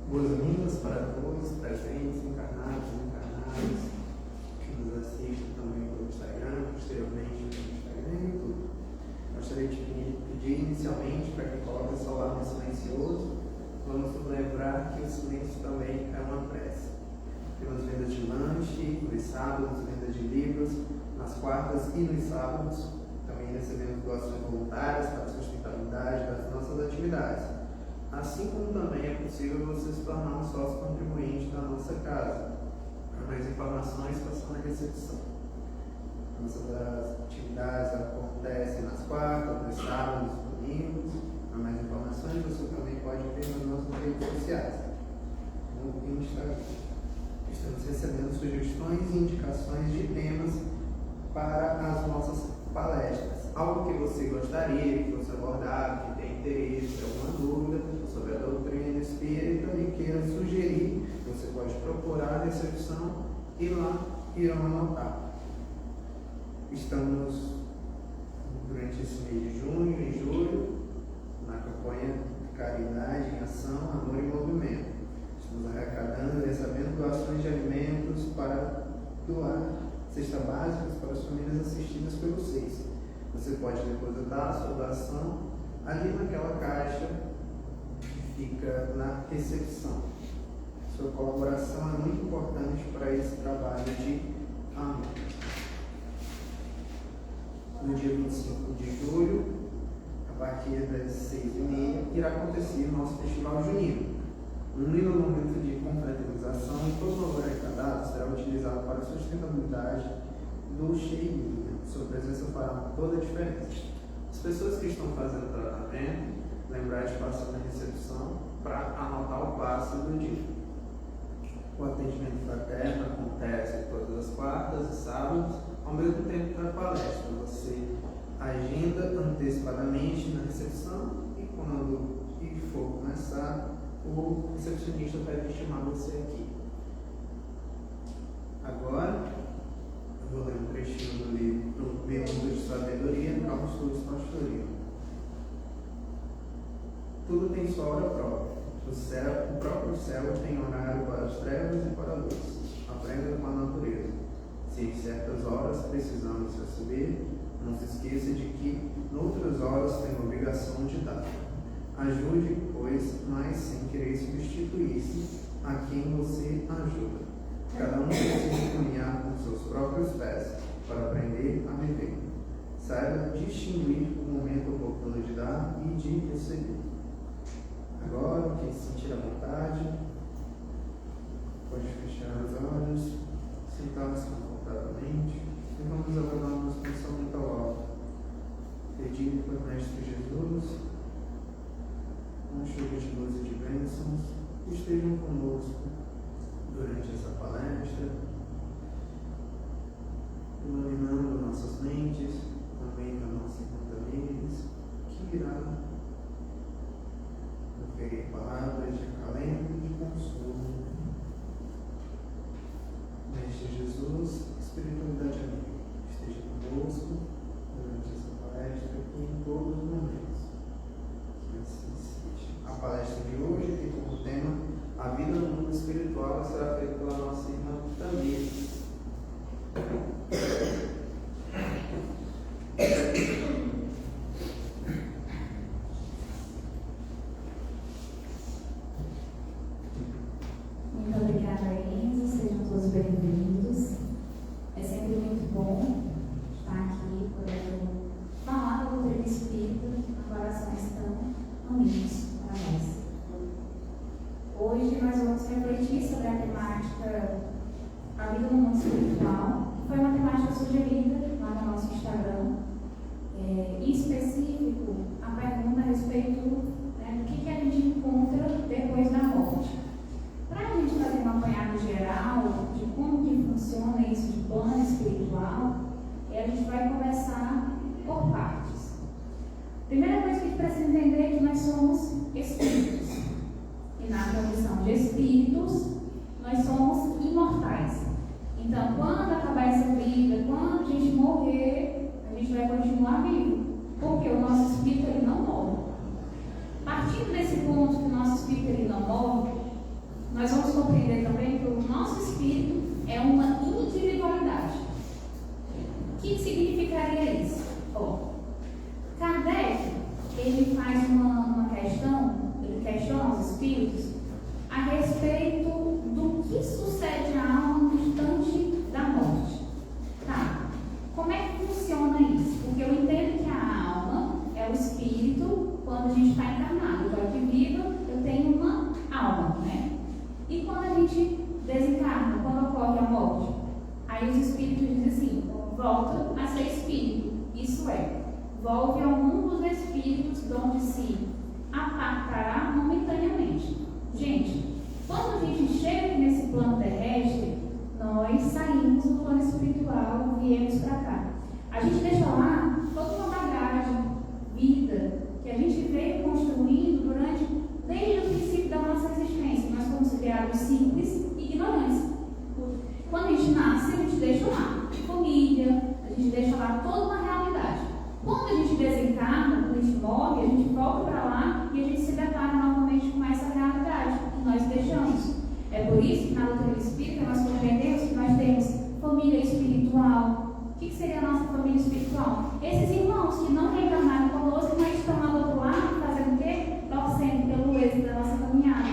Boas-vindas para todos, presentes, encarnados, encarnados, que nos assistem também pelo Instagram, posteriormente pelo Instagram e YouTube. Gostaria de pedir inicialmente para que coloque o celular no silencioso. Vamos lembrar que o silêncio também é uma prece. Temos vendas de lanche, nos sábados, vendas de livros, nas quartas e nos sábados. Também recebemos doações voluntárias para a sustentabilidade das nossas atividades. Assim como também é possível você se tornar um sócio contribuinte da nossa casa. Para mais informações, faça na recepção. Nossas atividades acontecem nas quartas, nos sábados, domingos. Para mais informações, você também pode ver nas nossas redes sociais, no Instagram. Estamos recebendo sugestões e indicações de temas para as nossas palestras. Algo que você gostaria que fosse abordado, que tem interesse, alguma dúvida sobre a doutrina espírita e queira sugerir, você pode procurar a recepção e lá irão anotar. Estamos durante esse mês de junho e julho na campanha Caridade em Ação, Amor e Movimento. Estamos arrecadando e recebendo doações de alimentos para doar cestas básicas para as famílias assistidas pelo SEIS. Você pode depositar a sua doação ali naquela caixa que fica na recepção. Sua colaboração é muito importante para esse trabalho de amor. No dia 25 de julho, a partir das 6h30, irá acontecer o nosso Festival Junino. Um lindo momento de confraternização e todo o valor arrecadado será utilizado para a sustentabilidade do Shein. Sua presença fará toda a diferença. As pessoas que estão fazendo tratamento, lembrar de passar na recepção para anotar o passe do dia. O atendimento fraterno acontece todas as quartas e sábados, ao mesmo tempo da palestra. Você agenda antecipadamente na recepção e quando for começar, o recepcionista vai chamar você aqui. Agora, eu vou ler um trechinho do livro Perguntas de Sabedoria, Novos Estudos Pastoril. Tudo tem sua hora própria. O próprio céu tem horário para as trevas e para a luz. Aprenda com a natureza. Se em certas horas precisamos receber, não se esqueça de que, noutras horas, tem a obrigação de dar. Ajude, pois, mas sem querer substituir-se a quem você ajuda. Cada um precisa caminhar com seus próprios pés para aprender a viver. Saiba distinguir o momento oportuno de dar e de receber. Agora, quem se sentir à vontade, pode fechar os olhos, sentar-se confortavelmente e vamos abordar uma expansão mental alta. Pedindo para o Mestre Jesus, uma chuva de luz e de bênçãos, que estejam conosco durante essa palestra, iluminando nossas mentes, também da nossa irmã deles, que irá proferir palavras de acalento e de consolo. Mestre Jesus, espiritualidade amiga, esteja conosco durante essa palestra e em todos os momentos. Que assim seja. A palestra de hoje tem como tema a vida no mundo espiritual, será feita pela nossa irmã Tamires. Muito obrigada, Enzo. Sejam todos bem-vindos. É sempre muito bom estar aqui podendo falar da doutrina espírita, corações tão amigos para nós. Hoje nós vamos refletir sobre a temática A Vida no Mundo Espiritual, que foi uma temática sugerida lá no nosso Instagram. Em específico, a pergunta a respeito do que a gente encontra depois da morte. Para a gente fazer um apanhado geral de como que funciona isso de plano espiritual, a gente vai começar por partes. Primeira coisa que a gente precisa entender é que nós somos espíritos. E na condição de espíritos, nós somos imortais. Então, quando acabar essa vida, quando a gente morrer, a gente vai continuar vivo. Porque o nosso espírito ele não morre. Partindo desse ponto que o nosso espírito ele não morre, volve a um dos espíritos onde se apartará momentaneamente. Gente, quando a gente chega aqui nesse plano terrestre, nós saímos do plano espiritual e viemos para cá. A gente deixa lá toda uma bagagem, vida, que a gente veio construindo desde o princípio da nossa existência. Nós fomos criados simples e ignorantes. Quando a gente nasce, a gente deixa lá família, a gente deixa lá toda uma realidade. Quando a gente desencarna, quando a gente morre, a gente volta para lá e a gente se depara novamente com essa realidade que nós deixamos. É por isso que na doutrina espírita nós compreendemos que nós temos família espiritual. O que seria a nossa família espiritual? Esses irmãos que não reencarnaram conosco, mas estão lá do outro lado, fazendo o quê? Torcendo pelo êxito da nossa caminhada.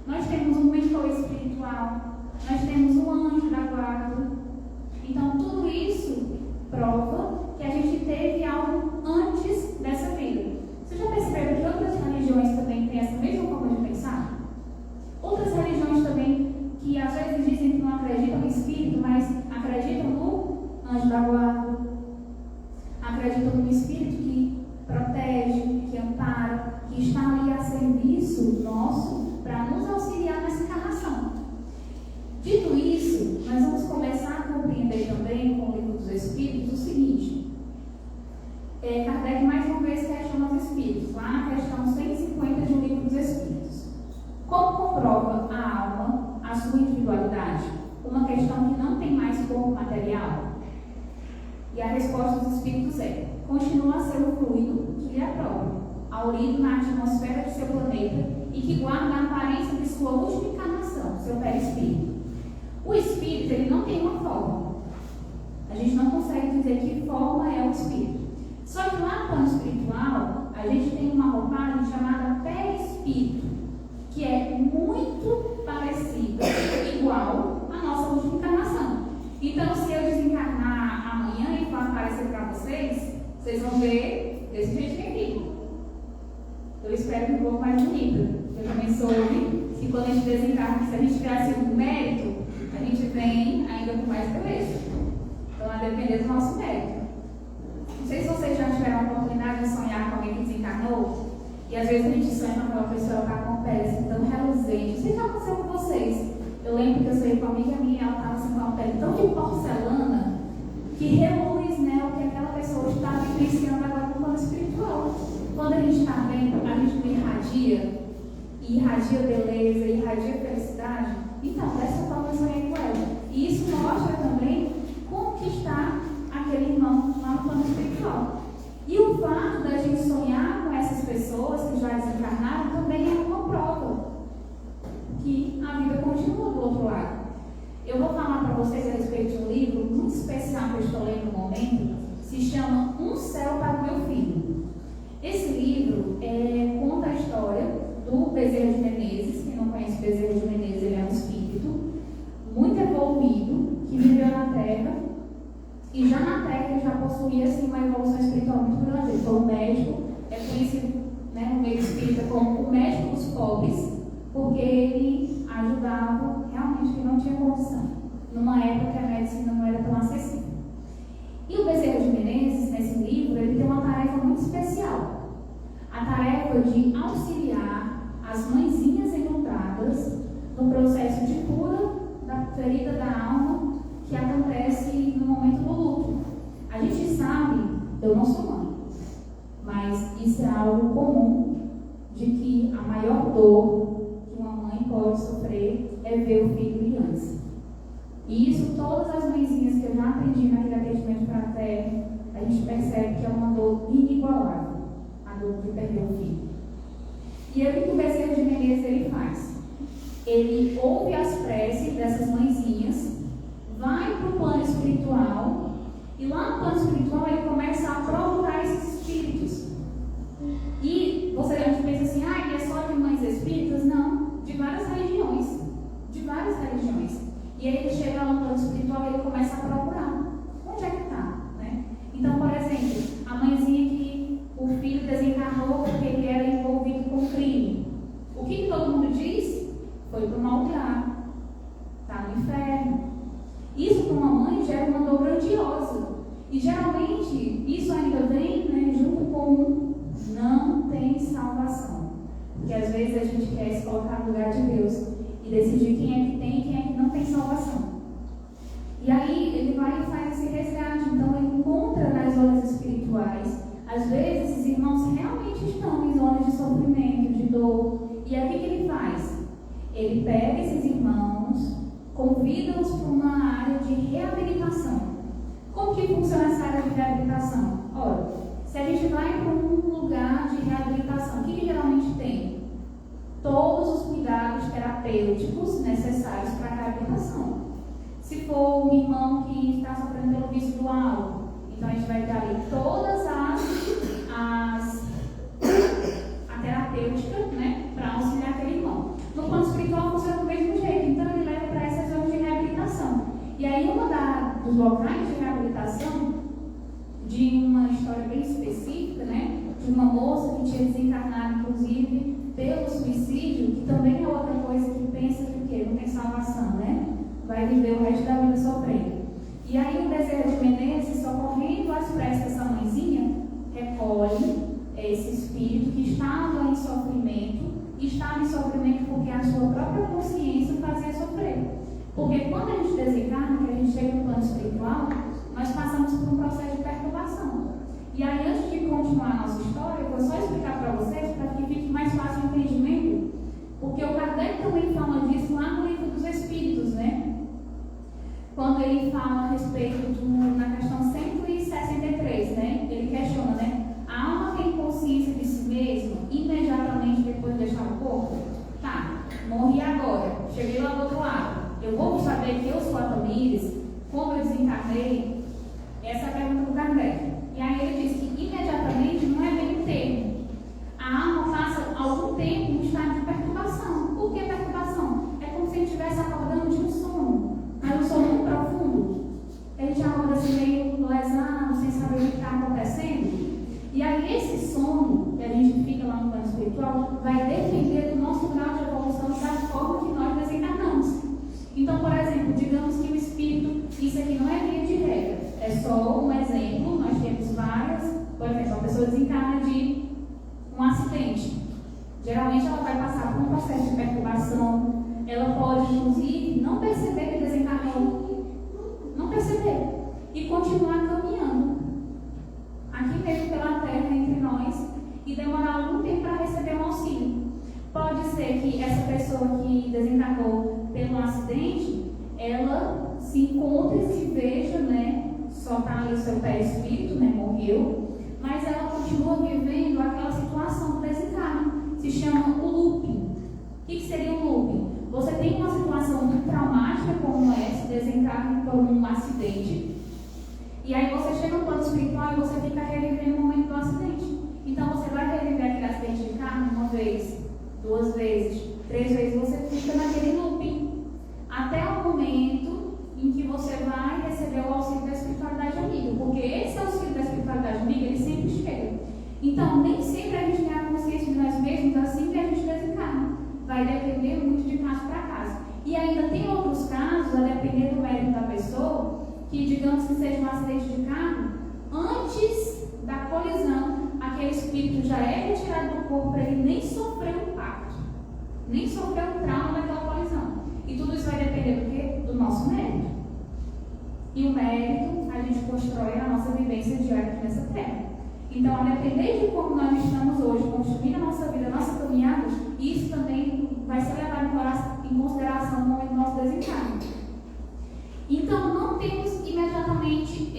Nós temos um mentor espiritual, nós temos um anjo da guarda. Então, tudo isso prova que a gente teve algo antes dessa vida. Você já percebeu que outras religiões também têm essa mesma forma de pensar? Outras religiões também, que às vezes dizem que não acreditam no espírito, mas acreditam no anjo da guarda, acreditam no espírito que protege, que ampara, que está ali a serviço nosso para nos auxiliar nessa encarnação. Dito isso, nós vamos começar a compreender também com o Livro dos Espíritos o seguinte. Kardec mais uma vez questiona os espíritos, lá na questão 150 do Livro dos Espíritos. Como comprova a alma a sua individualidade? Uma questão que não tem mais corpo material? E a resposta dos espíritos é: continua a ser o fluido que lhe é próprio, aurido na atmosfera de seu planeta e que guarda a aparência de sua última encarnação, seu perispírito. O espírito, ele não tem uma forma. A gente não consegue dizer que forma é o espírito. Só que lá no plano espiritual, a gente tem uma roupagem chamada perispírito, que é muito parecida, igual à nossa última encarnação. Então, se eu desencarnar amanhã e for aparecer para vocês, vocês vão ver desse jeitinho aqui. Eu espero que um pouco mais bonita. Eu também soube que quando a gente desencarna, se a gente tivesse um mérito, a gente vem ainda com mais beleza. Então, a depender do nosso mérito. Não sei se vocês já tiveram a oportunidade de sonhar com alguém que desencarnou, e às vezes a gente sonha com aquela pessoa que está com pele assim, tão reluzente. Não sei se já aconteceu com vocês. Eu lembro que eu sonhei com uma amiga minha, ela estava assim, com uma pele tão de porcelana, que reluz, né, o que aquela pessoa está vivenciando agora no plano espiritual. Quando a gente está bem, a gente não irradia, e irradia beleza, e irradia felicidade. Então, dessa forma eu sonhei com ela. E isso mostra também como que está aquele irmão lá no plano espiritual. E o fato da gente sonhar com essas pessoas que já desencarnaram também é uma prova que a vida continua do outro lado. Eu vou falar para vocês a respeito de um livro muito especial que eu estou lendo no momento, se chama Um Céu para o Meu Filho. Esse livro conta a história do Bezerra de Menezes. Quem não conhece Bezerra de Menezes, ele é um espírito muito evoluído, que viveu na Terra, e já na Terra ele já possuía assim, uma evolução espiritual muito grande. Ele foi um médico, é conhecido, né, no meio espírita como o médico dos pobres, porque ele ajudava realmente quem não tinha condição, numa época que a medicina não era tão acessível. E o Bezerra de Menezes, nesse livro, ele tem uma tarefa muito especial. A tarefa de auxiliar as mãezinhas enlutadas no processo de cura da ferida da alma que acontece no momento do luto. A gente sabe, eu não sou mãe, mas isso é algo comum, de que a maior dor que uma mãe pode sofrer é ver o filho em ânsia. E isso, todas as mãezinhas que eu já aprendi naquele atendimento fraterno, a gente percebe que é uma dor inigualável, a dor de perder o filho. E é o que o Bezerra de Menezes ele faz. Ele ouve as preces dessas mãezinhas, vai para o plano espiritual, e lá no plano espiritual ele começa a procurar esses espíritos. E a gente pensa assim, é só de mães espíritas? Não, de várias religiões. De várias religiões. E aí ele chega lá no plano espiritual e ele começa a procurar. Onde é que está? Né? Então, por exemplo, a mãezinha que o filho desencarnou porque ele era envolvido com crime. O que todo mundo diz? Foi para o maltrato. Está no inferno. Isso para uma mãe gera uma dor grandiosa. E geralmente isso ainda vem, né, junto com não tem salvação. Porque às vezes a gente quer se colocar no lugar de Deus e decidir quem é que tem e quem é que não tem salvação. E aí ele vai e faz esse resgate. Então ele encontra nas zonas espirituais. Às vezes esses irmãos realmente estão em zonas de sofrimento, de dor. E aí o que ele faz? Ele pega esses irmãos, convida-os para uma área de reabilitação. Como que funciona essa área de reabilitação? Ora, se a gente vai para um lugar de reabilitação, o que geralmente tem? Todos os cuidados terapêuticos necessários para a reabilitação. Se for um irmão que está sofrendo pelo vício do álcool, então a gente vai ter ali todas a terapêutica, né, para auxiliar aquele irmão. No plano espiritual funciona do mesmo jeito, então ele leva para essa zona de reabilitação. E aí dos locais de reabilitação, de uma história bem específica, né, de uma moça que tinha desencarnado, inclusive, pelo suicídio, que também é outra coisa que pensa que o quê? Não tem salvação, né? Vai viver o resto da vida sofrendo. E aí o Bezerra de Menezes, socorrendo às preces dessa mãezinha, recolhe esse espírito que estava em sofrimento porque a sua própria consciência fazia sofrer. Porque quando a gente desencarna, que a gente chega no plano espiritual, nós passamos por um processo de perturbação. E aí, antes de continuar a nossa história, eu vou só explicar para vocês, para que fique mais fácil o entendimento, porque o Kardec também fala disso lá no Livro dos Espíritos, né? Quando ele fala a respeito na questão 163, né? Ele questiona, né? A alma tem consciência de si mesma imediatamente depois de deixar o corpo? Tá, morri agora, cheguei lá do outro lado. Eu vou saber que eu sou a Tamires, como eu desencarnei? Essa é a pergunta do Kardec. E aí ele diz que imediatamente não é bem o termo. A alma passa algum tempo em estado de perturbação. Por que perturbação? É como se a gente estivesse acordando de um sono. Mas um sono muito profundo. A gente acorda assim meio lesado, sem saber o que está acontecendo. E aí esse sono que a gente fica lá no plano espiritual vai depender do nosso grau de evolução da forma que nós desencarnamos. Então, por exemplo, digamos que o espírito, isso aqui não é via de regra, é só um exemplo, nós temos várias, por exemplo, a pessoa desencarna de um acidente. Geralmente ela vai passar por um processo de perturbação, ela pode, inclusive, não perceber que desencarnou, não perceber, e continuar caminhando, aqui mesmo pela terra, entre nós, e demorar algum tempo para receber um auxílio. Pode ser que essa pessoa que desencarnou pelo acidente, ela se encontre e se veja, né, só está ali o seu perispírito, né, morreu, mas ela continua vivendo aquela situação do desencarne. Se chama o looping. O que seria um looping? Você tem uma situação muito traumática como essa, desencarne por um acidente, e aí você chega no plano espiritual e você fica revivendo o momento do acidente. Então você vai reviver aquele acidente de carro uma vez, 2 vezes, 3 vezes, você fica naquele looping até o momento em que você vai receber o auxílio da espiritualidade amiga, porque esse auxílio da espiritualidade amiga, ele sempre chega. Então, nem sempre a gente tem a consciência de nós mesmos assim que a gente desencarna. Vai depender muito de caso para caso. E ainda tem outros casos, a depender do mérito da pessoa, que digamos que seja um acidente de carro, antes da colisão, aquele espírito já é retirado do corpo para ele nem sofrer um impacto, nem sofrer um trauma daquela colisão. E tudo isso vai depender do quê? Do nosso mérito. E o mérito a gente constrói na nossa vivência diária aqui nessa terra. Então, a depender de como nós estamos hoje, construindo a nossa vida, a nossa caminhada, isso também vai ser levado em consideração no momento do nosso desencarne. Então, não temos imediatamente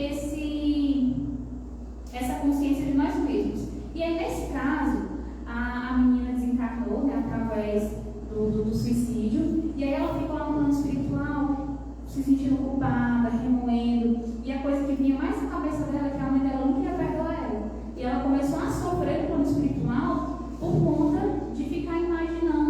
essa consciência de nós mesmos. E aí, nesse caso, a menina desencarnou, né, através do suicídio, e aí ela ficou lá no plano espiritual, se sentindo culpada, remoendo, e a coisa que vinha mais na cabeça dela é que a mãe dela não queria perdoar ela. E ela começou a sofrer no plano espiritual por conta de ficar imaginando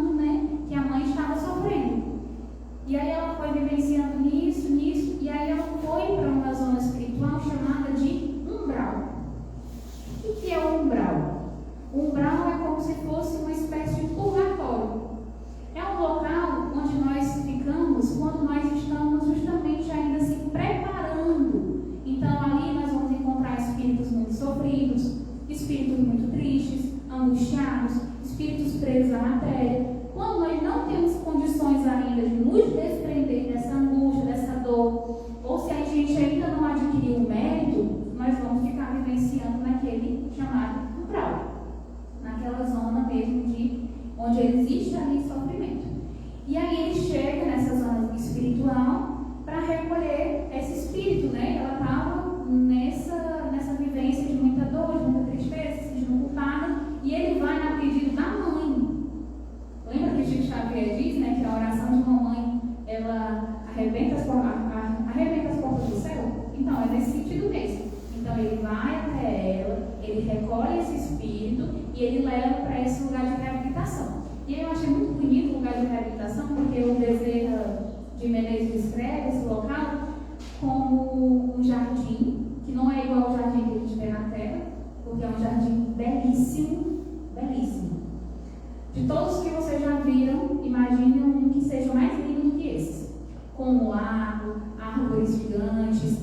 de sofrimento. E aí ele chega nessa zona espiritual para recolher esse espírito, né? Ela estava nessa vivência de muita dor, de muita tristeza, se sentindo culpada, e ele vai na pedido da mãe. Lembra que Chico Xavier diz, né, que a oração de uma mãe, ela arrebenta as portas do céu? Então, é nesse sentido mesmo. Então, ele vai até ela, ele recolhe esse espírito e ele leva para esse lugar de reabilitação. E eu achei muito bonito o lugar de reabilitação, porque o Bezerra de Menezes descreve esse local como um jardim, que não é igual ao jardim que a gente vê na Terra, porque é um jardim belíssimo, belíssimo. De todos que vocês já viram, imagine um que seja mais lindo do que esse, com um lago, árvores gigantes.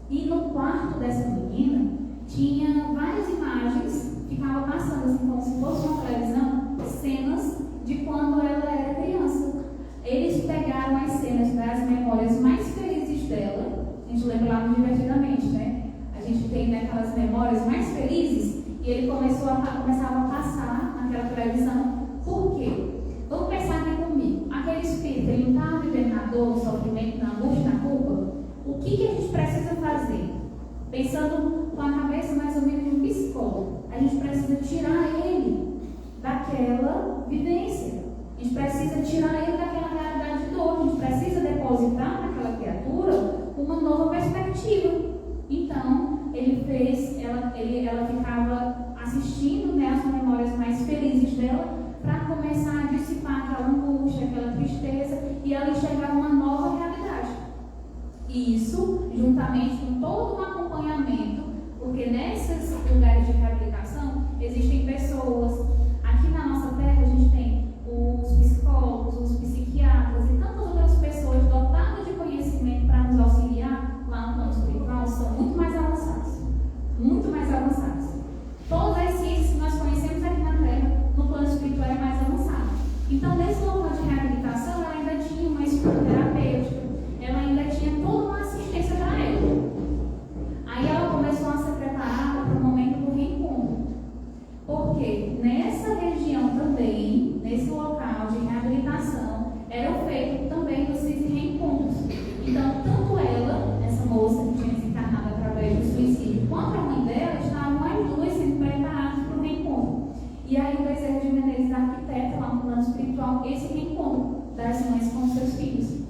E no quarto dessa menina tinha várias imagens, ficava passando assim como se fosse uma televisão, cenas de quando ela era criança. Eles pegaram as cenas das memórias mais felizes dela. A gente lembra lá no Divertidamente, né? A gente tem, né, aquelas memórias mais felizes, e ele começava a passar naquela televisão. Por quê? Vamos pensar aqui comigo. Aquele espírito, ele não estava vivendo na dor, no sofrimento, na angústia, na culpa? O que a gente precisa fazer? Pensando com a cabeça mais ou menos de um psicólogo, a gente precisa tirar ele daquela vivência. A gente precisa tirar ele daquela realidade de dor. A gente precisa depositar naquela criatura uma nova perspectiva. Então, ela ficava assistindo, né, as memórias mais felizes dela, para começar a dissipar aquela angústia, aquela tristeza, e ela enxergar uma nova realidade. E isso, juntamente com todo um acompanhamento, porque nesses lugares de reabilitação existem pessoas. Aqui na nossa terra a gente tem os psicólogos, os psiquiatras e tantas outras pessoas dotadas de conhecimento para nos auxiliar. Lá no plano espiritual são muito mais avançados. Muito mais avançados. Todas as ciências que nós conhecemos aqui na terra, no plano espiritual é mais avançado. Então, nesse local de reabilitação, ela ainda tinha uma escuta terapêutica, ela ainda tinha toda uma assistência para ela. Aí ela começou a ser preparada para o momento do reencontro. Porque nessa região também, nesse local de reabilitação, eram feitos também esses reencontros. Então, tanto ela, essa moça que tinha desencarnado através do suicídio, quanto a mãe dela, estavam as duas sendo preparadas para o reencontro. E aí o Bezerra de Menezes arquiteta lá no plano espiritual esse reencontro das mães com os seus filhos.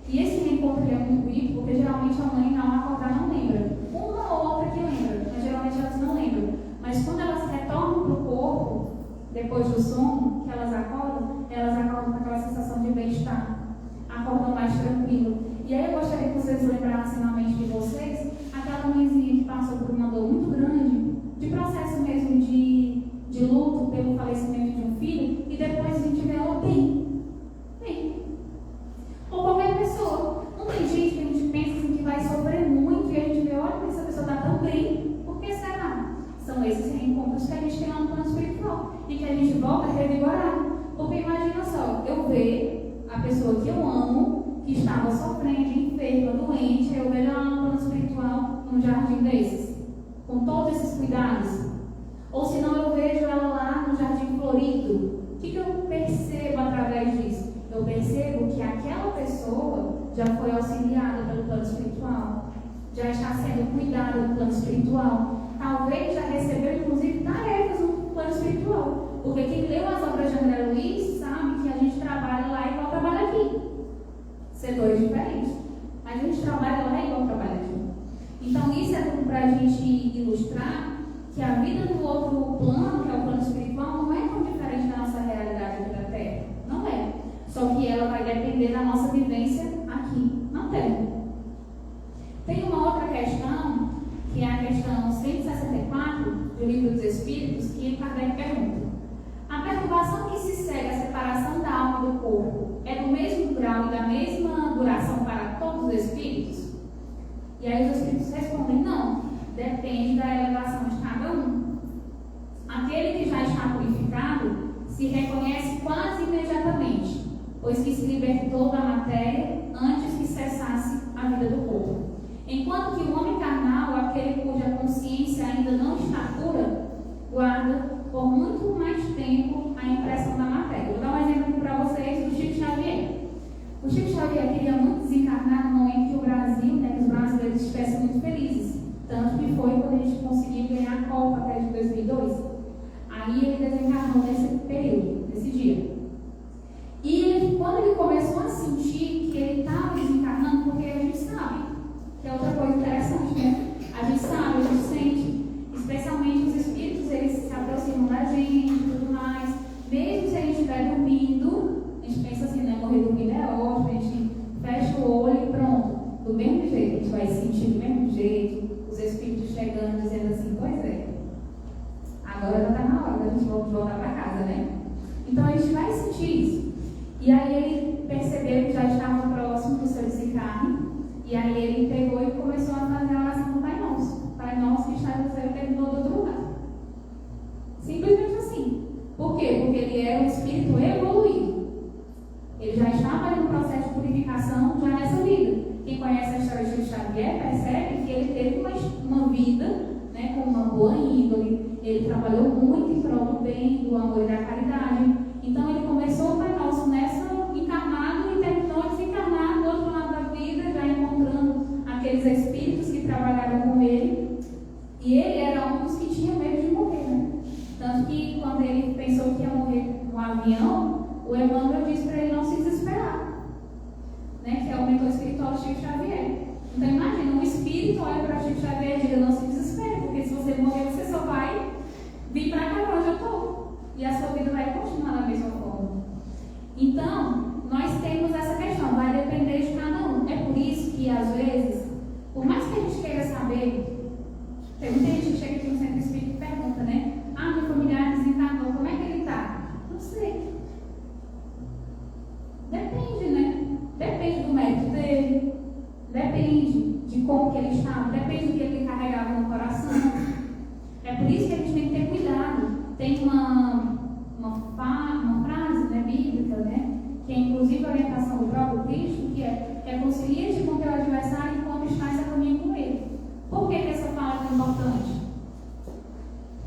E esse reencontro ele é muito bonito, porque geralmente a mãe, ao acordar, não lembra. Uma ou outra que lembra, mas geralmente elas não lembram. Mas quando elas retornam para o corpo, depois do sono, que elas acordam com aquela sensação de bem-estar, acordam mais tranquilo. E aí eu gostaria que vocês lembrassem na mente de vocês aquela mãezinha que passou por uma dor muito grande, de processo mesmo de luto pelo falecimento de um filho, e depois a gente vê ela bem. Ou qualquer pessoa. Não tem gente que a gente pensa assim, que vai sofrer muito e a gente vê, olha, essa pessoa está tão bem. Por que será? São esses reencontros que a gente tem lá no plano espiritual e que a gente volta a revigorar. Porque imagina só, eu ver a pessoa que eu amo, que estava sofrendo, enferma, doente, eu vejo ela no plano espiritual, num jardim desses, com todos esses cuidados. Ou se não, eu vejo ela lá no jardim florido. O que eu percebo através disso? Eu percebo que aquela pessoa já foi auxiliada pelo plano espiritual, já está sendo cuidada no plano espiritual, talvez já recebeu inclusive tarefas no plano espiritual, porque quem leu as obras de André Luiz sabe que a gente trabalha lá igual trabalha aqui, setores diferentes, mas a gente trabalha lá igual trabalha aqui. Então isso é para a gente ilustrar que a vida do outro plano, que é o plano espiritual, não é tão diferente da nossa realidade aqui da Terra. Não é. Só que ela vai depender da nossa vivência aqui na Terra. Tem uma outra questão, que é a questão 164 do Livro dos Espíritos, que Kardec pergunta. A perturbação que se segue à separação da alma do corpo é do mesmo grau e da mesma duração para todos os espíritos? E aí os espíritos respondem, não. Depende da elevação de cada um. Aquele que já está purificado se reconhece quase imediatamente, pois que se libertou da matéria antes que cessasse a vida do corpo. Enquanto que o homem carnal, aquele cuja consciência ainda não está pura, guarda por muito mais tempo a impressão da matéria. Vou dar um exemplo muito felizes. Tanto que foi quando a gente conseguiu ganhar a Copa até de 2002. Aí ele desencarnou nesse período, nesse dia. E quando ele começou a sentir que ele estava desencarnando, porque a gente sabe, que é outra coisa interessante, né? A gente sabe, a gente sente, especialmente os espíritos, eles se aproximam da gente e tudo mais. Mesmo se a gente estiver dormindo, a gente pensa assim, né? Morrer dormindo é ótimo, a gente fecha o olho e pronto. Do mesmo jeito, a gente vai sentir do mesmo jeito, os espíritos chegando dizendo assim, pois é, agora já está na hora da gente voltar para casa, né? Então a gente vai sentir isso. E aí ele percebeu que já estava próximo do seu desencarne, e aí ele pegou e começou a fazer a oração do Pai Nosso. Pai Nosso que está no céu, terminou do outro lugar. Simplesmente assim. Por quê? Porque ele era um espírito evoluído. Ele já estava ali no processo de purificação já nessa vida. Quem conhece a história de Chico Xavier percebe que ele teve uma vida, né, com uma boa índole. Ele trabalhou muito em prol do bem, do amor e da caridade. Então ele começou o Pai Nosso nessa encarnado e terminou desencarnado do outro lado da vida, já encontrando aqueles espíritos que trabalharam com ele. E ele era um dos que tinha medo de morrer, né? Tanto que quando ele pensou que ia morrer no avião, o Emmanuel disse para ele não se desesperar, né? Que é o mentor espiritual de Chico Xavier. Então imagina, um espírito olha para Chico Xavier e diz, não se desespere, porque se você morrer, você só vai vir para cá onde eu estou. E a sua vida vai continuar da mesma forma. Então, nós temos essa questão, vai depender de cada um. É por isso que, às vezes, por mais que a gente queira saber, tem muita gente que chega aqui no centro espírita e pergunta, né? Ah, meu familiar desencarnou, como é que ele está? Não sei. Depende, né? Depende do médico dele, depende de como que ele estava, depende do que ele carregava no coração. É por isso que a gente tem que ter cuidado. Tem uma frase, né, bíblica, né, que é inclusive a orientação do próprio Cristo, que é reconcilia-te com teu adversário enquanto estás a caminho com ele. Por que essa fala é tão importante?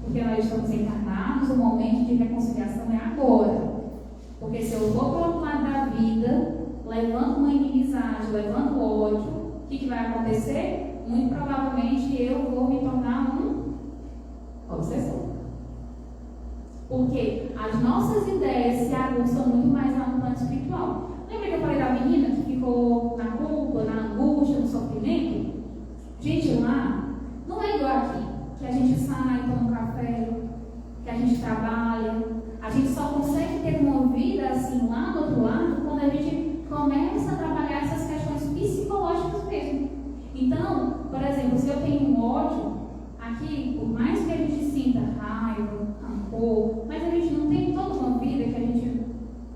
Porque nós estamos encarnados, o momento de reconciliação é agora. Porque se eu vou para o outro lado da vida, levando uma inimizade, levando ódio, o que vai acontecer? Muito provavelmente eu vou me tornar um obsessor. Porque as nossas ideias se aguçam muito mais lá no plano espiritual. Lembra que eu falei da menina que ficou na culpa, na angústia, no sofrimento? Gente, lá não é igual aqui, que a gente sai, toma um café, que a gente trabalha. A gente só consegue ter uma vida assim lá do outro lado quando a gente começa a trabalhar essas questões psicológicas mesmo. Então, por exemplo, se eu tenho um ódio, aqui, por mais que a gente sinta raiva, rancor, mas a gente não tem toda uma vida que a gente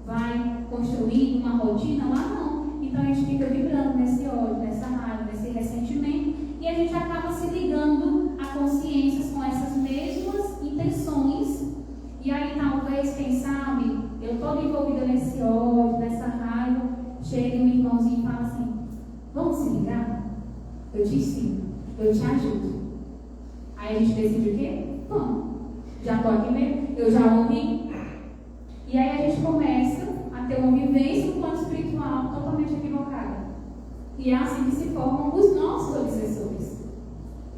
vai construindo uma rotina, lá não. Então a gente fica vibrando nesse ódio, nessa raiva, nesse ressentimento, e a gente acaba se ligando a consciências com essas mesmas intenções. E aí talvez, quem sabe, eu toda envolvida nesse ódio, nessa raiva, chega um irmãozinho e fala assim, vamos se ligar? Eu te ensino, eu te ajudo. Aí a gente decide o quê? Vamos. Já estou aqui mesmo, eu já ouvi. E aí a gente começa a ter uma vivência no plano espiritual totalmente equivocada. E é assim que se formam os nossos obsessores.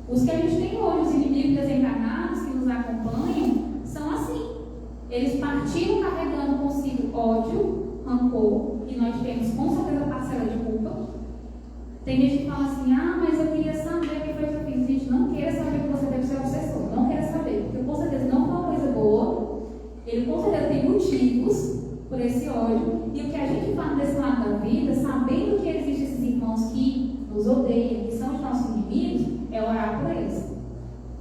Os que a gente tem hoje, os inimigos desencarnados que nos acompanham, são assim. Eles partiram carregando consigo ódio, rancor, e nós temos com certeza parcela de culpa. Tem gente que fala assim, ah, mas eu queria saber o que foi que eu fiz. Gente, não queira saber que você deve ser obsessor. Não queira saber, porque com certeza não foi uma coisa boa. Ele com certeza tem motivos por esse ódio. E o que a gente faz desse lado da vida, sabendo que existem esses irmãos que nos odeiam, que são os nossos inimigos, é orar por eles.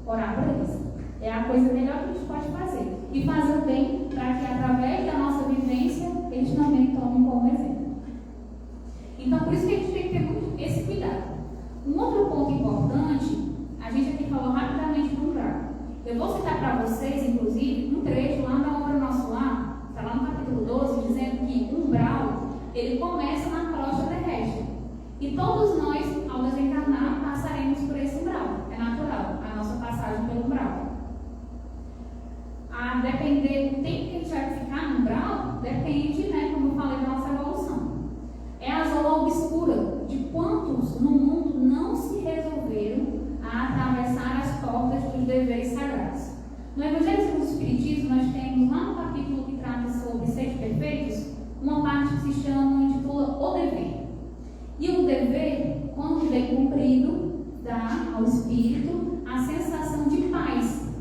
Orar por eles. É a coisa melhor que a gente pode fazer. E fazer o bem para que através da nossa vivência, eles também tomem como exemplo. Então, por isso que a gente tem que ter muito esse cuidado. Um outro ponto importante, a gente aqui falou rapidamente do umbral. Eu vou citar para vocês, inclusive, um trecho lá na obra Nosso Lar, está lá no capítulo 12, dizendo que o umbral, ele começa na crosta terrestre. E todos nós, ao desencarnar, passaremos por esse umbral. É natural, a nossa passagem pelo umbral. A depender do tempo que a gente vai ficar no umbral, depende, né, como eu falei, da nossa evolução. É a zona obscura de quantos no mundo não se resolveram Espiritismo, nós temos lá no capítulo que trata sobre ser perfeitos, uma parte que se chama, intitula O Dever. E o dever, quando bem cumprido, dá ao espírito a sensação de paz.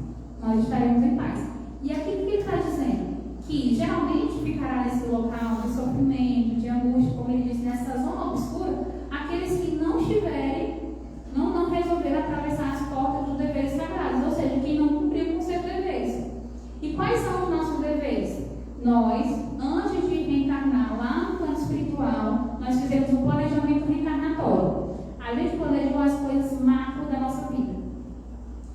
Nós estaremos em paz. E aqui o que ele está dizendo? Que geralmente ficará nesse local de sofrimento, de angústia, como ele disse, nessa zona obscura, aqueles que não estiverem, não resolveram atravessar as portas dos deveres sagrados, ou seja, quem não cumpriu com seus deveres. E quais são os nossos deveres? Nós, antes de reencarnar lá no plano espiritual, nós fizemos um planejamento reencarnatório. A gente planejou as coisas macro da nossa vida.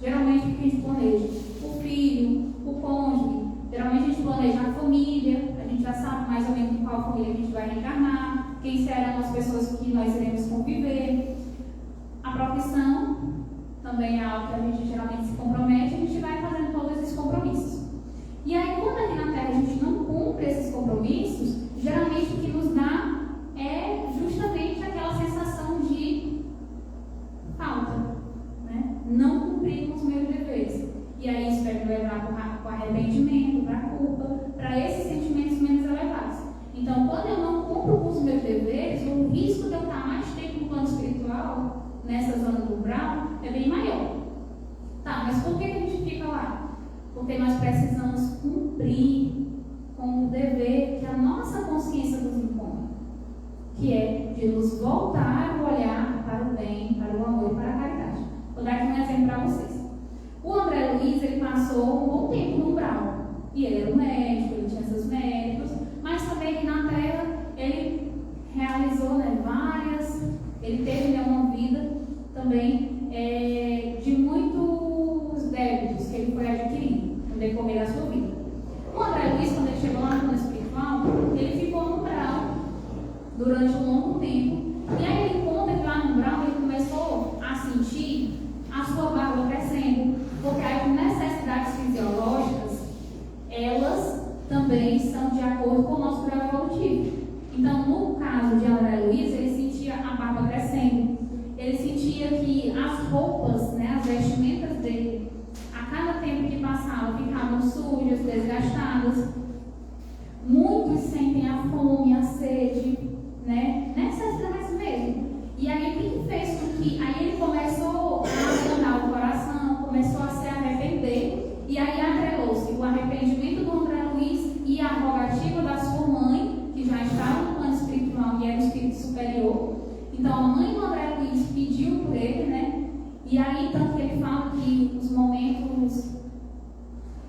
Geralmente o que a gente planeja? O filho, o cônjuge. Geralmente a gente planeja a família, a gente já sabe mais ou menos em qual família a gente vai reencarnar, quem serão as pessoas que nós iremos conviver. A profissão também é algo que a gente geralmente se compromete, a gente vai fazendo todos esses compromissos. E aí, quando aqui na Terra a gente não cumpre esses compromissos, geralmente o que nos dá é justamente aquela sensação de falta, né? Não cumprir com os meus deveres. E aí isso vai me levar para o arrependimento, para a culpa, para esses sentimentos menos elevados. Então, quando eu não cumpro com os meus deveres, o risco de eu estar mais tempo no plano espiritual, nessa zona do umbral, é bem maior. Tá, mas por que a gente fica lá? Porque nós precisamos cumprir com o dever que a nossa consciência nos impõe, que é de nos voltar o olhar para o bem, para o amor e para a caridade. Vou dar aqui um exemplo para vocês. O André Luiz, ele passou um bom tempo no umbral. E ele era um médico, ele tinha seus méritos, mas também aqui na Terra ele realizou, né, ele teve, né, uma vida também de muitos débitos que ele foi adquirindo no decorrer da sua vida. O André Luiz, quando ele chegou lá no plano espiritual, ele ficou no umbral durante um longo tempo. E aí ele conta que lá no umbral ele começou a sentir a sua barba crescendo, porque as necessidades fisiológicas, elas também são de acordo com o nosso grau evolutivo. Então, no caso de André Luiz, ele sentia a barba crescendo, ele sentia que as roupas, né, as vestimentas dele, a cada tempo que passava, ficavam sujas, desgastadas. Muitos sentem a fome, a sede, né, necessidades mesmo. E aí, o que fez com que aí ele começou a abandonar o coração, começou a se arrepender, e aí atrelou-se o arrependimento do André Luiz e a rogativa da sua mãe, que já estava no plano espiritual e era o espírito superior. Então, a mãe do André Luiz pediu por ele, né? E aí, tanto que ele fala que os momentos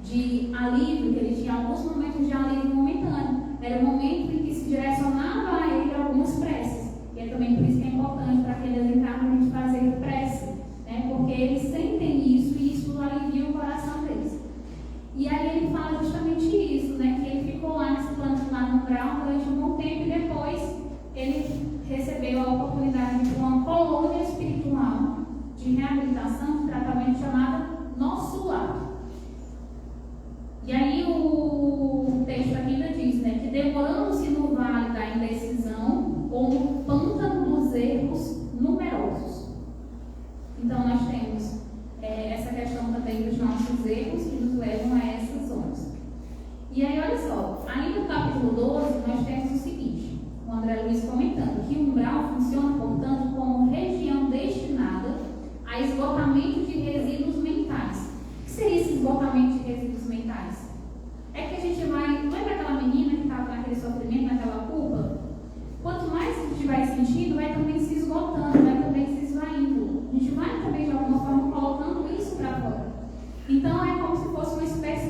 de alívio, que ele tinha alguns momentos de alívio momentâneo, era o momento em que se direcionava a ele algumas preces. E é também por isso que é importante para quem desencarna a gente fazer prece, né? Porque eles sentem isso e isso alivia o coração deles. E aí ele fala justamente isso, né? Que ele ficou lá nesse plano lá no umbral durante um bom tempo e depois ele recebeu a oportunidade de uma colônia espiritual de reabilitação, de tratamento chamada Nosso Lar. E aí o texto aqui ainda diz, né, que demorando-se no vale da indecisão ou no pântano dos erros numerosos. Então nós temos essa questão também dos nossos erros que nos levam a essas zonas. E aí olha só, aí no capítulo 12 nós temos o seguinte, o André Luiz comentando que o umbral funciona, portanto, como região destinada a esgotamento de resíduos mentais. O que seria esse esgotamento de resíduos mentais? É que a gente vai... Lembra aquela menina que estava naquele sofrimento, naquela culpa? Quanto mais a gente vai sentindo, vai também se esgotando, vai também se esvaindo. A gente vai também, de alguma forma, colocando isso para fora. Então, é como se fosse uma espécie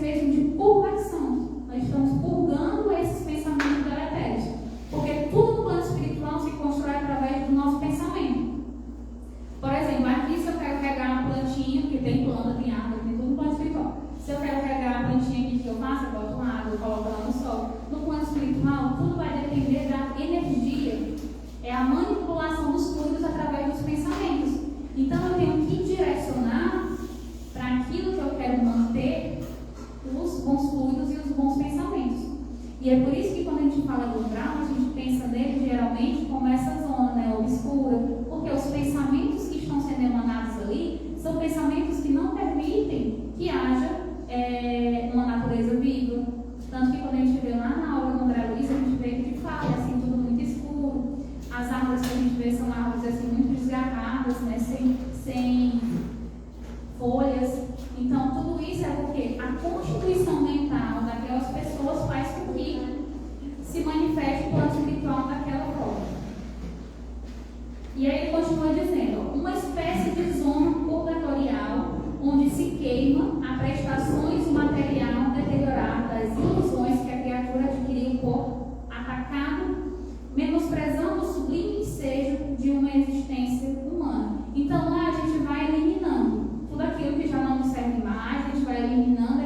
E aí ele continua dizendo, uma espécie de zona purgatorial onde se queima a prestações do material deteriorado das ilusões que a criatura adquiriu por atacado, menosprezando o sublime ensejo de uma existência humana. Então lá a gente vai eliminando tudo aquilo que já não nos serve mais, a gente vai eliminando,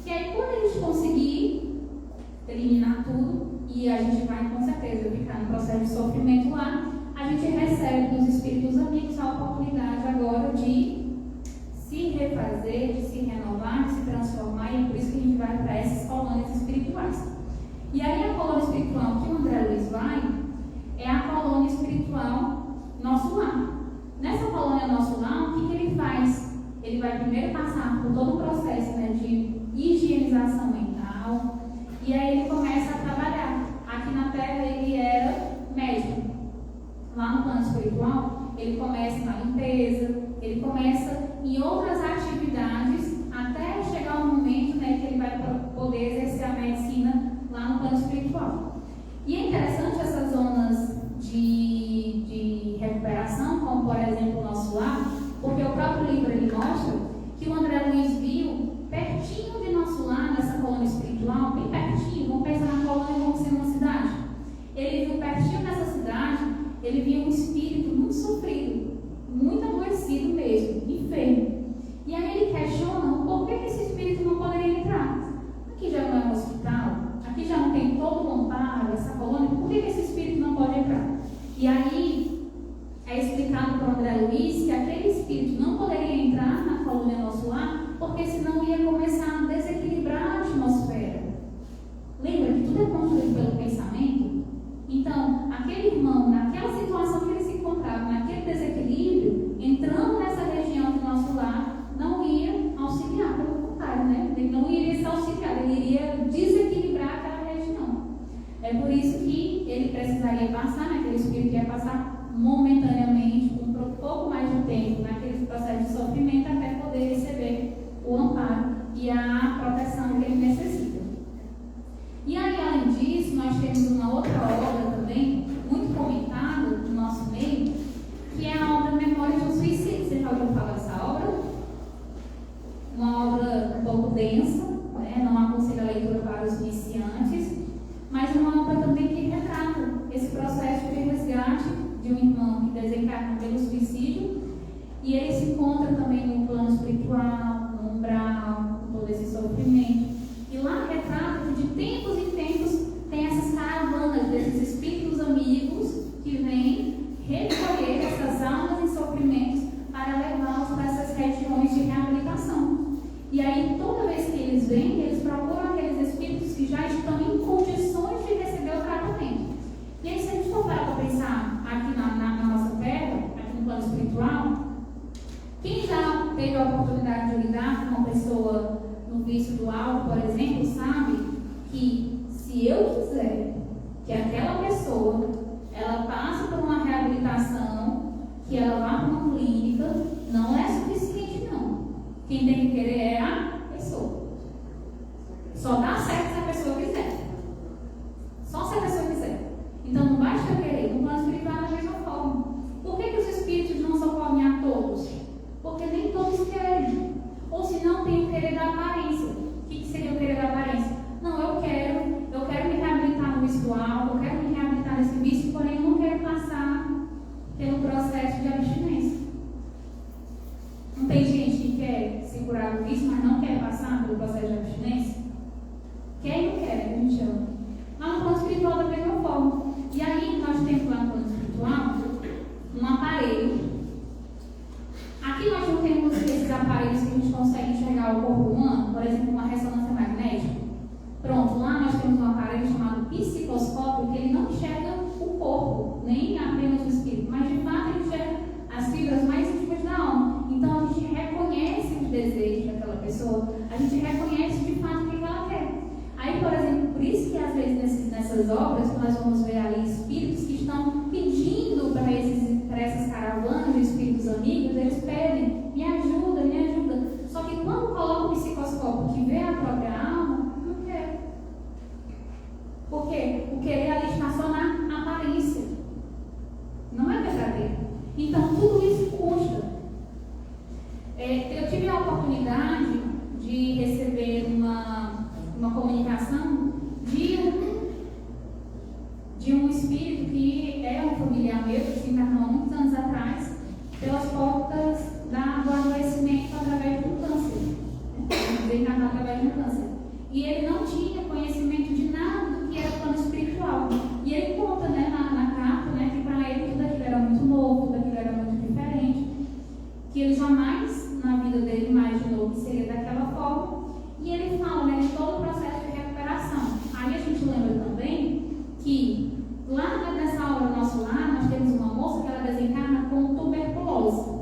e aí quando a gente conseguir eliminar tudo, e a gente vai com certeza ficar no processo de sofrimento lá, a gente recebe dos espíritos amigos a oportunidade agora de se refazer, de se renovar, de se transformar, e é por isso que a gente vai para essas colônias espirituais. E aí a colônia espiritual que o André Luiz vai é a colônia espiritual Nosso Lar. Nessa colônia Nosso Lar, o que ele faz? Ele vai primeiro passar por todo o processo, né, de higienização mental, e aí ele começa a trabalhar. Aqui na Terra ele era médico. Lá no plano espiritual, ele começa na limpeza, ele começa em outras atividades, até chegar um momento, né, que ele vai poder exercer a medicina lá no plano espiritual. E é interessante essas zonas de recuperação, como por exemplo o Nosso Lar, porque o próprio livro ele mostra que o André Luiz viu pertinho de Nosso Lar, nessa colônia espiritual, bem pertinho, vamos pensar na colônia como sendo uma cidade. Ele viu pertinho dessa cidade, ele viu um espírito muito sofrido, muito adoecido mesmo, enfermo. E aí ele questiona o porquê que esse espírito não poderia entrar. Aqui já não é um hospital, aqui já não tem todo o amparo, essa colônia, por que esse espírito não pode entrar? E aí é explicado para o André Luiz que aquele espírito não poderia entrar na colônia Nosso Lar, porque senão ia começar a desequilibrar a atmosfera. Lembra que tudo é construído pelo pensamento? Então, aquele irmão, naquela situação que ele se encontrava, naquele desequilíbrio, entrando nessa região do Nosso Lar, não ia auxiliar, pelo contrário, né? Ele não iria se auxiliar, ele iria desequilibrar aquela região. É por isso que ele precisaria passar, naquele espírito ia passar momentaneamente, com um pouco mais de tempo, naquele processo de sofrimento, até poder receber o amparo e a proteção que ele necessita. E aí, além disso, nós temos uma outra obra também, muito comentada no nosso meio, que é a obra Memórias do Suicídio. Você já ouviu falar dessa obra? Uma obra um pouco densa, né? Não aconselho a leitura para os iniciantes, mas uma obra também que retrata esse processo de resgate de um irmão que desencarna pelo suicídio, e ele se encontra também no plano espiritual, no umbral, com todo esse sofrimento. E lá retrata que de tempos em tempos tem essas caravanas desses espíritos amigos que vêm recolher essas almas em sofrimentos para levá-los para essas regiões de reabilitação. E aí, toda vez que eles vêm, eles procuram aqueles espíritos que já estão em condições de receber o tratamento. E aí, se a gente for parar para pensar aqui na nossa terra, aqui no plano espiritual, quem já teve a oportunidade de lidar com uma pessoa no vício do álcool, por exemplo, sabe que se eu quiser que aquela pessoa ela passe por uma reabilitação, que ela vá para uma clínica, não é suficiente não. Quem tem que querer é a pessoa. Só dá certo se a pessoa quiser. Só se a pessoa quiser. Então não basta querer. No plano espiritual é da mesma forma. Por que os espíritos não socorrem a todos? Porque nem todos querem. Ou se não, tem o querer da aparência. O que seria o querer da aparência? Não, eu quero me reabilitar no vício do álcool, eu quero me reabilitar nesse vício, porém eu não quero passar pelo processo de abstinência. Não tem gente que quer se curar do vício, mas não quer passar pelo processo de abstinência? Quer e não quer, a gente chama. Lá no plano espiritual da mesma forma. E aí nós temos lá no plano espiritual um aparelho. Aqui nós não temos esses aparelhos que a gente consegue enxergar o corpo humano, por exemplo, uma ressonância magnética. Pronto, lá nós temos um aparelho chamado psicoscópio, que ele não enxerga o corpo, nem apenas o espírito, mas de fato ele enxerga as fibras mais íntimas da alma. Então a gente reconhece os desejos daquela pessoa, a gente reconhece de fato o que ela quer. Aí, por exemplo, por isso que às vezes nessas obras nós vamos ver ali espíritos que estão pedindo para essas caravanas de espíritos amigos, eles pedem, me ajuda, me ajuda. Só que quando coloca o psicoscópio que vê a própria alma, não quer. Por quê? O querer ali está só na aparência. Não é verdadeiro. Então, tudo isso custa. Eu tive a oportunidade de receber uma comunicação de um espírito que é um familiar meu, que se encarnou há muitos anos atrás, pelas portas do adoecimento através do câncer. Desencarnou através do câncer. E ele não tinha conhecimento de nada do que era plano espiritual. E ele conta, né, na carta, né, que para ele tudo aquilo era muito novo, tudo aquilo era muito diferente, que ele jamais na vida dele imaginou que seria daquela forma. E ele fala, né, de todo o processo de recuperação. Aí a gente lembra também que lá nessa hora do nosso lar, nós temos uma moça que ela desencarna com tuberculose.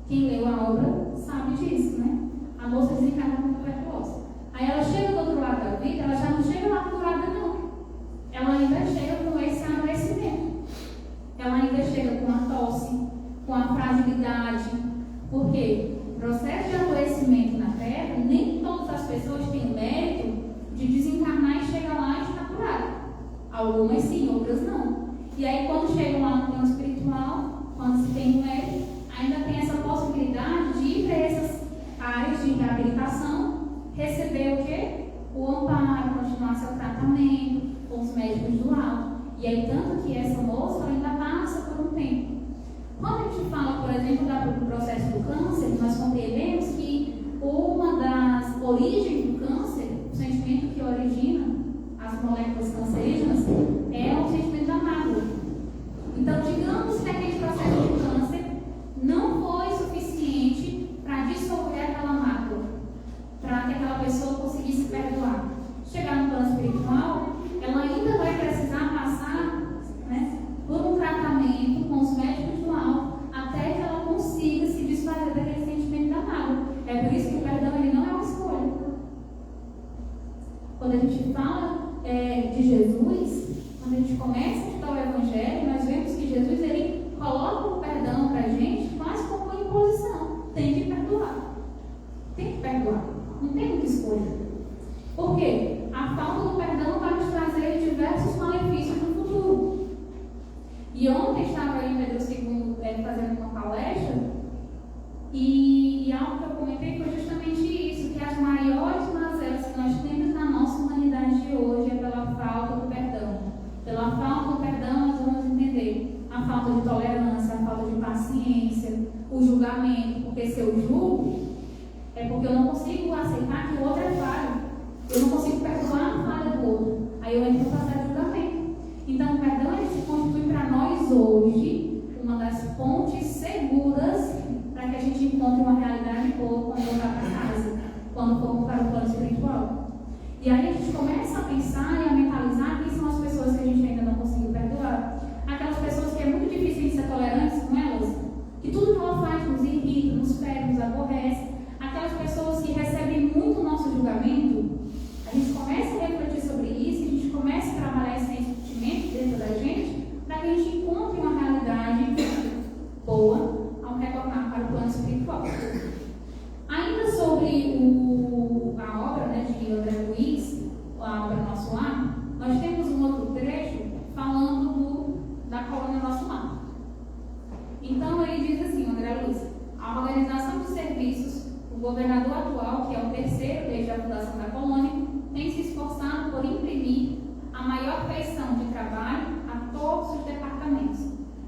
Quem leu a obra sabe disso, né? A moça desencarna com tuberculose. Aí ela chega do outro lado da vida, ela já não chega lá curada, não. Ela ainda chega com esse adoecimento. Ela ainda chega com a tosse, com a fragilidade. Por quê? O processo de adoecimento na Terra, nem todas as pessoas têm mérito de desencarnar e chegar lá e estar curada. Algumas sim, outras não. E aí quando chegam lá no plano espiritual, quando se tem o mérito, ainda tem essa possibilidade de ir para essas áreas de reabilitação, receber o quê? O amparo, continuar seu tratamento com os médicos do alto. E aí tanto que essa moça ainda passa por um tempo. Quando a gente fala, por exemplo, do processo do câncer, nós compreendemos que uma das origens do câncer, o sentimento que origina as moléculas cancerígenas, é o sentimento da mágoa. Então, digamos que aquele processo de câncer não foi suficiente para dissolver aquela mágoa, para que aquela pessoa conseguisse perdoar. Chegar no plano espiritual, ela ainda vai precisar passar, né, por um tratamento com os médicos do alto, até que ela consiga se desfazer daquele sentimento da mágoa. É por isso que o perdão ele não é uma escolha. Quando a gente fala de Jesus, quando a gente começa a estudar o Evangelho, nós vemos que Jesus ele coloca o perdão para a gente quase como uma imposição. Tem que perdoar. Tem que perdoar. Não tem o que escolher. Por quê? A falta do perdão vai nos trazer diversos malefícios no futuro. E ontem estava aí em Pedro II fazendo uma palestra e algo que eu comentei foi justamente isso, que as maiores mazelas que nós temos na nossa humanidade de hoje é pela falta do perdão. Pela falta do perdão nós vamos entender a falta de tolerância, a falta de paciência, o julgamento, porque se eu julgo é porque eu não consigo aceitar que o outro é falho. Eu não consigo perdoar a falha do outro. Aí eu entro no processo de julgamento. Então, o perdão ele se constitui para nós hoje uma das fontes seguras para que a gente encontre uma realidade boa quando voltar para casa, quando for para o plano espiritual. E aí a gente começa a pensar e a mentalizar quem são as pessoas que a gente ainda não conseguiu perdoar. Aquelas pessoas que é muito difícil de ser tolerantes com elas, que tudo que ela faz nos irrita, nos fere, nos aborrece. Aquelas pessoas que recebem muito o nosso julgamento. A gente começa a refletir sobre isso, a gente começa a trabalhar esse sentimento dentro da gente, para que a gente encontre uma realidade boa ao retornar para o plano espiritual. Ainda sobre a obra, né, de André Luiz, a obra Nosso Lar, nós temos um outro trecho falando da colônia Nosso Lar. Então ele diz assim, André Luiz: a organização de serviços, o governador atual, que é o terceiro desde a fundação da colônia, tem se esforçado por imprimir a maior feição de trabalho a todos os departamentos.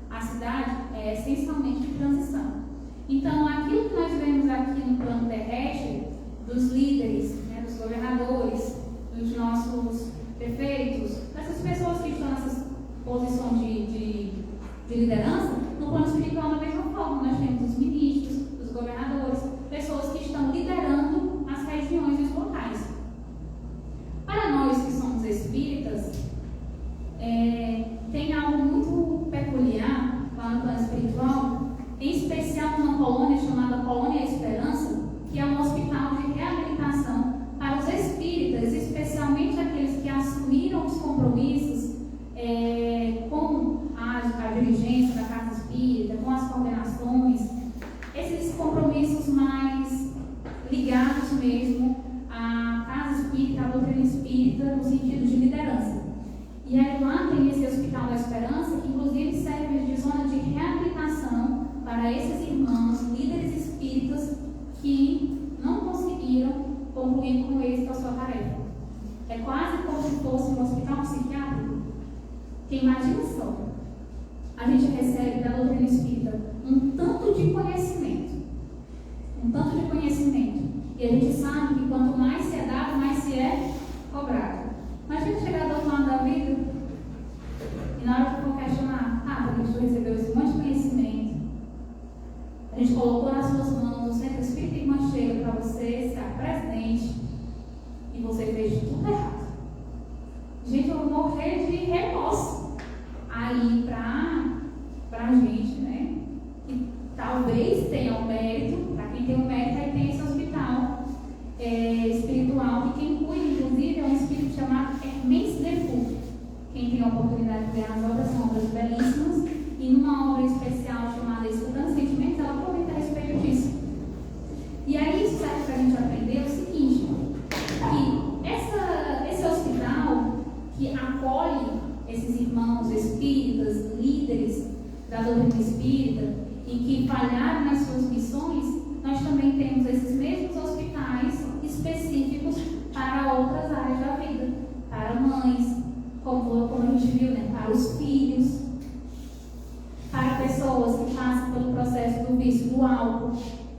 A cidade é essencialmente de transição. Então, aquilo que nós vemos aqui no plano terrestre, dos líderes, né, dos governadores, dos nossos prefeitos, dessas pessoas que estão nessas posições de liderança, no plano espiritual, da mesma forma, nós temos os ministros, os governadores, pessoas que estão liderando as regiões e os locais. Para nós que somos espíritas, tem algo muito peculiar lá no plano espiritual, em especial numa colônia chamada Colônia Esperança, que é um hospital de reabilitação para os espíritas, especialmente aqueles que assumiram os compromissos com a diligência da Casa Espírita, com as coordenações, esses compromissos mais ligados mesmo à Casa Espírita, à doutrina espírita, no sentido de liderança. E aí lá tem esse Hospital da Esperança, que inclusive serve de zona de reabilitação para esses irmãos, líderes espíritas, que não conseguiram concluir com êxito a sua tarefa. É quase como se fosse um hospital psiquiátrico. Que imagina só, a gente recebe da doutrina espírita um tanto de conhecimento, e a gente sabe que quanto mais se é dado, mais se é cobrado. Imagina chegar do outro lado da vida e na hora que for questionar, porque tu recebeu esse monte de conhecimento, a gente colocou nas suas mãos o centro espírita e irmã chega para você ser presidente e você fez tudo errado. Gente, eu vou morrer de remorso aí pra gente, né? Que talvez tenha um mérito, para quem tem um mérito, aí tem esse hospital espiritual, e quem cuida, inclusive, é um espírito chamado Hermès de Foucault. Quem tem a oportunidade de ver as obras, são obras belíssimas, e numa obra especial chamada Estudando Sentimentos, ela comenta a respeito disso. E aí isso serve para a gente aprender o seguinte, que esse hospital que acolhe esses irmãos espíritas, líderes da doutrina espírita, e que falharam nas suas missões, nós também temos esses mesmos hospitais específicos para outras áreas da vida, para mães, como a gente viu, né, para os filhos, para pessoas que passam pelo processo do vício do álcool,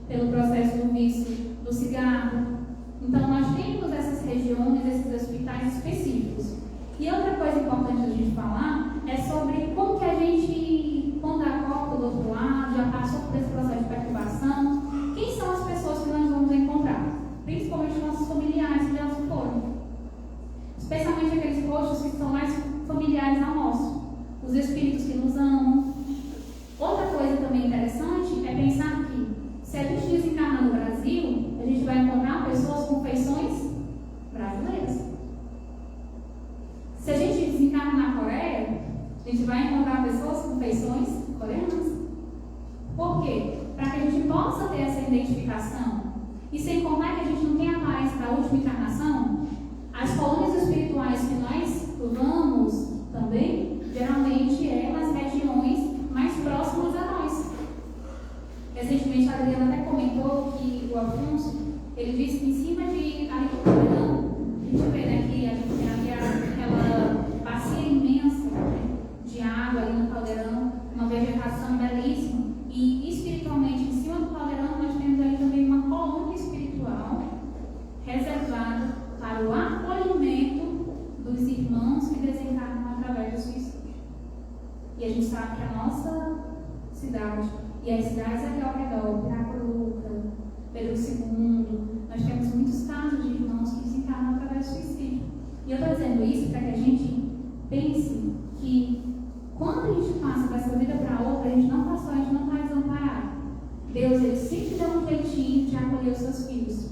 pelo processo do vício do cigarro. Então, nós temos essas regiões, esses hospitais específicos. E outra coisa importante a gente falar é sobre como que a gente, quando acorda do outro lado, já passou por esse processo de perturbação, quem são as pessoas que nós vamos encontrar? Principalmente nossos familiares que já se foram. Especialmente aqueles rostos que são mais familiares a nós. Os espíritos que nos amam. Outra coisa também interessante é pensar que, se a gente desencarna no Brasil, a gente vai encontrar pessoas com feições brasileiras. Se a gente desencarna na Coreia, a gente vai encontrar pessoas com feições coreanas. Por quê? Para que a gente possa ter essa identificação. E sem contar que a gente não tem a aparência da última encarnação, as colônias espirituais que nós vamos também, geralmente é nas regiões mais próximas a nós. Recentemente a Adriana até comentou que o Afonso, ele disse que em cima de Aricocarão, a gente vê, né, que a gente tem ali aquela bacia imensa, né, de água ali no caldeirão, uma vegetação belíssima, e espiritualmente em cima do caldeirão nós temos ali também uma coluna espiritual reservada para o acolhimento dos irmãos que desencarnam através do suicídio. E a gente sabe que a nossa cidade e as cidades aqui ao redor, Piracuruca, Pedro II, nós temos muitos casos de irmãos que desencarnam através do suicídio. E eu estou dizendo isso para que a gente pense que quando a gente passa dessa vida para outra, a gente não passou, a gente não está desamparado. Deus, ele sempre dá um jeitinho de acolher os seus filhos.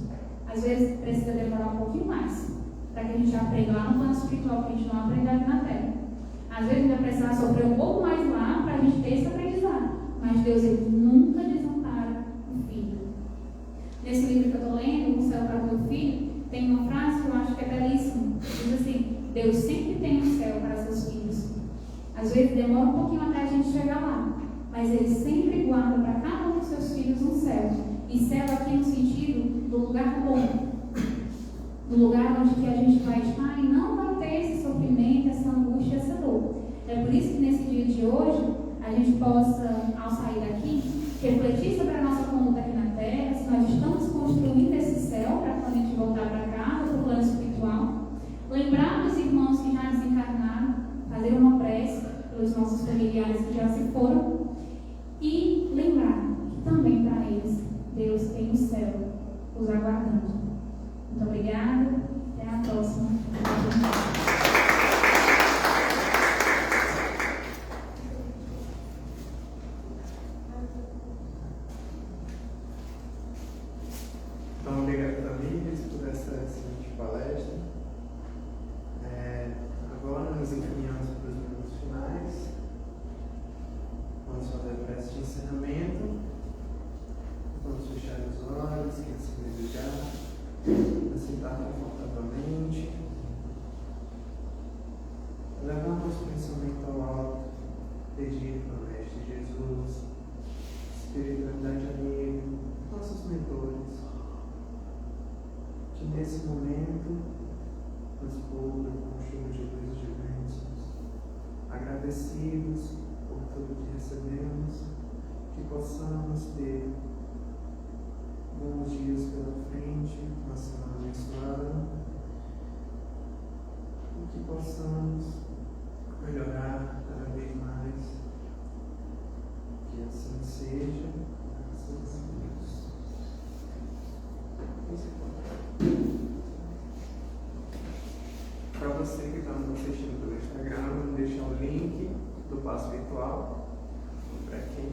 Às vezes precisa demorar um pouquinho mais, para que a gente aprenda lá no plano espiritual, que a gente não aprende aqui na Terra. Às vezes a gente vai precisar sofrer um pouco mais lá para a gente ter esse aprendizado. Mas Deus, ele nunca desampara o filho. Nesse livro que eu estou lendo, O Céu para o Teu Filho, tem uma frase que eu acho que é belíssima. Diz assim: Deus sempre tem um céu para seus filhos. Às vezes demora um pouquinho até a gente chegar lá, mas ele sempre guarda para cada um dos seus filhos um céu. E céu aqui no sentido do lugar bom, do lugar onde que a gente vai estar e não vai ter esse sofrimento, essa angústia, essa dor. É por isso que nesse dia de hoje a gente possa, ao sair daqui, refletir sobre a nossa conduta aqui na Terra, se nós estamos construindo esse céu para quando a gente voltar para casa, para o plano espiritual, lembrar dos irmãos que já desencarnaram, fazer uma prece pelos nossos familiares que já se foram e lembrar que também para eles Deus tem o céu os aguardando. Muito obrigada, até a próxima. agradecidos por tudo que recebemos, que possamos ter bons dias pela frente, uma semana abençoada, e que possamos melhorar cada vez mais. Que assim seja, graças a Deus. Para você que está nos assistindo pelo Instagram, vamos deixar o link do passo virtual, para quem